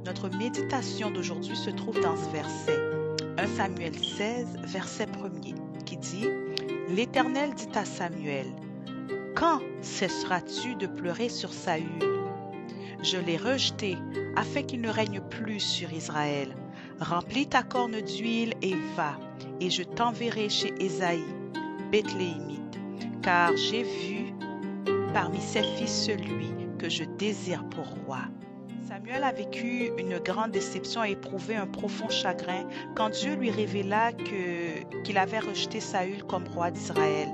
Notre méditation d'aujourd'hui se trouve dans ce verset, 1 Samuel 16, verset 1er, qui dit « L'Éternel dit à Samuel, « Quand cesseras-tu de pleurer sur Saül? Je l'ai rejeté afin qu'il ne règne plus sur Israël. Remplis ta corne d'huile et va, et je t'enverrai chez Ésaïe, Bethléemite, car j'ai vu parmi ses fils celui que je désire pour roi. » Samuel a vécu une grande déception et éprouvé un profond chagrin quand Dieu lui révéla qu'il avait rejeté Saül comme roi d'Israël.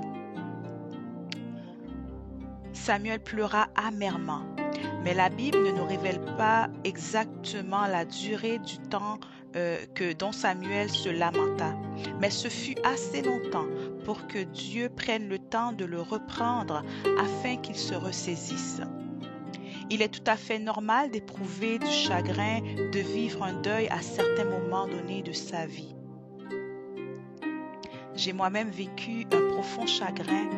Samuel pleura amèrement, mais la Bible ne nous révèle pas exactement la durée du temps dont Samuel se lamenta, mais ce fut assez longtemps pour que Dieu prenne le temps de le reprendre afin qu'il se ressaisisse. Il est tout à fait normal d'éprouver du chagrin, de vivre un deuil à certains moments donnés de sa vie. J'ai moi-même vécu un profond chagrin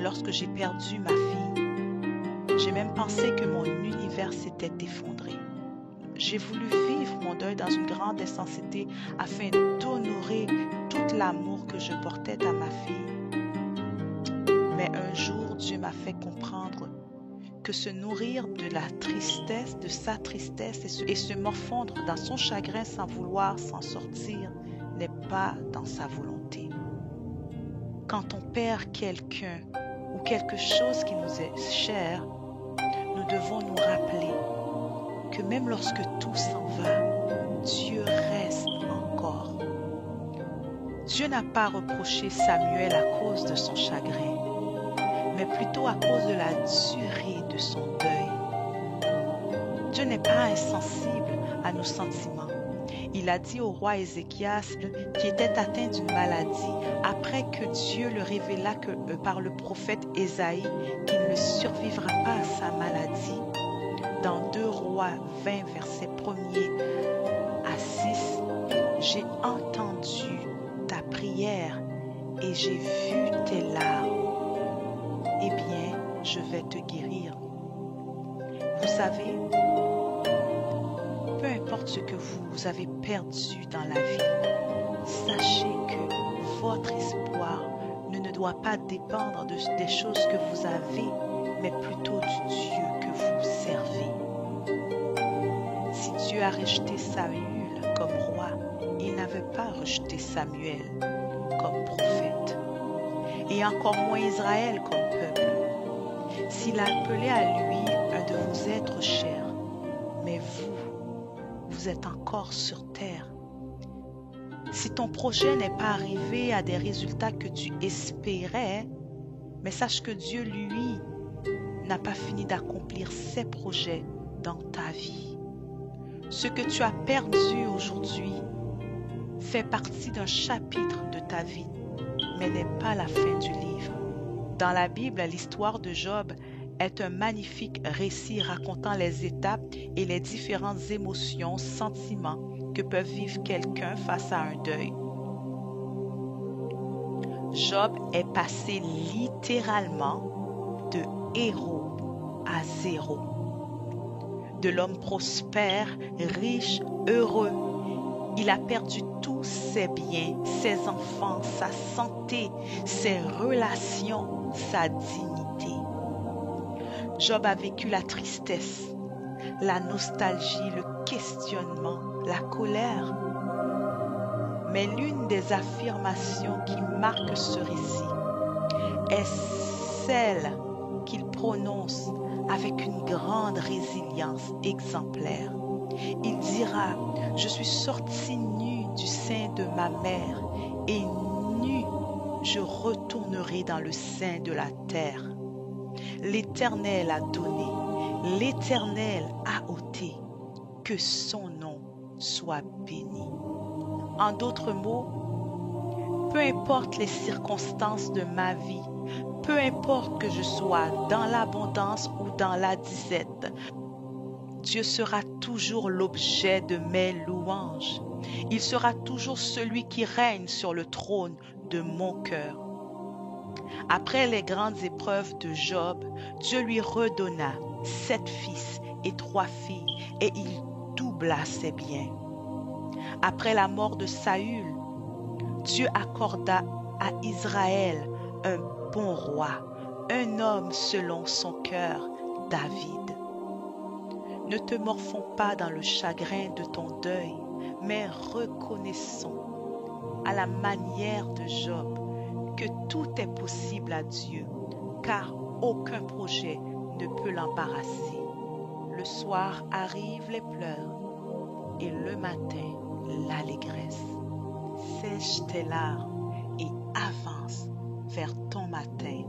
lorsque j'ai perdu ma fille. J'ai même pensé que mon univers s'était effondré. J'ai voulu vivre mon deuil dans une grande intensité afin d'honorer tout l'amour que je portais à ma fille. Mais un jour, Dieu m'a fait comprendre que se nourrir de la tristesse, de sa tristesse et se morfondre dans son chagrin sans vouloir s'en sortir n'est pas dans sa volonté. Quand on perd quelqu'un ou quelque chose qui nous est cher, nous devons nous rappeler que même lorsque tout s'en va, Dieu reste encore. Dieu n'a pas reproché Samuel à cause de son chagrin, mais plutôt à cause de la durée de son deuil. Dieu n'est pas insensible à nos sentiments. Il a dit au roi Ézéchias qui était atteint d'une maladie après que Dieu le révéla par le prophète Ésaïe qu'il ne survivra pas à sa maladie. Dans 2 Rois 20, versets 1er à 6, « J'ai entendu ta prière et j'ai vu tes larmes. Eh bien, je vais te guérir. » Vous savez, peu importe ce que vous avez perdu dans la vie, sachez que votre espoir ne doit pas dépendre des choses que vous avez, mais plutôt du Dieu que vous servez. Si Dieu a rejeté Saül comme roi, il n'avait pas rejeté Samuel comme prophète, et encore moins Israël comme peuple. S'il a appelé à lui un de vos êtres chers, mais vous êtes encore sur terre. Si ton projet n'est pas arrivé à des résultats que tu espérais, mais sache que Dieu, lui, n'a pas fini d'accomplir ses projets dans ta vie. Ce que tu as perdu aujourd'hui fait partie d'un chapitre de ta vie, mais n'est pas la fin du livre. Dans la Bible, l'histoire de Job est un magnifique récit racontant les étapes et les différentes émotions, sentiments que peut vivre quelqu'un face à un deuil. Job est passé littéralement de héros à zéro. De l'homme prospère, riche, heureux. Il a perdu tous ses biens, ses enfants, sa santé, ses relations, sa dignité. Job a vécu la tristesse, la nostalgie, le questionnement, la colère. Mais l'une des affirmations qui marque ce récit est celle qu'il prononce avec une grande résilience exemplaire. Il dira « Je suis sorti nu du sein de ma mère, et nu je retournerai dans le sein de la terre. L'Éternel a donné, l'Éternel a ôté, que son nom soit béni. » En d'autres mots, peu importe les circonstances de ma vie, peu importe que je sois dans l'abondance ou dans la disette, Dieu sera toujours l'objet de mes louanges. Il sera toujours celui qui règne sur le trône de mon cœur. Après les grandes épreuves de Job, Dieu lui redonna 7 fils et 3 filles, et il doubla troubla ses biens. Après la mort de Saül, Dieu accorda à Israël un bon roi, un homme selon son cœur, David. Ne te morfonds pas dans le chagrin de ton deuil, mais reconnaissons, à la manière de Job, que tout est possible à Dieu, car aucun projet ne peut l'embarrasser. Le soir arrivent les pleurs et le matin l'allégresse. Sèche tes larmes et avance vers ton matin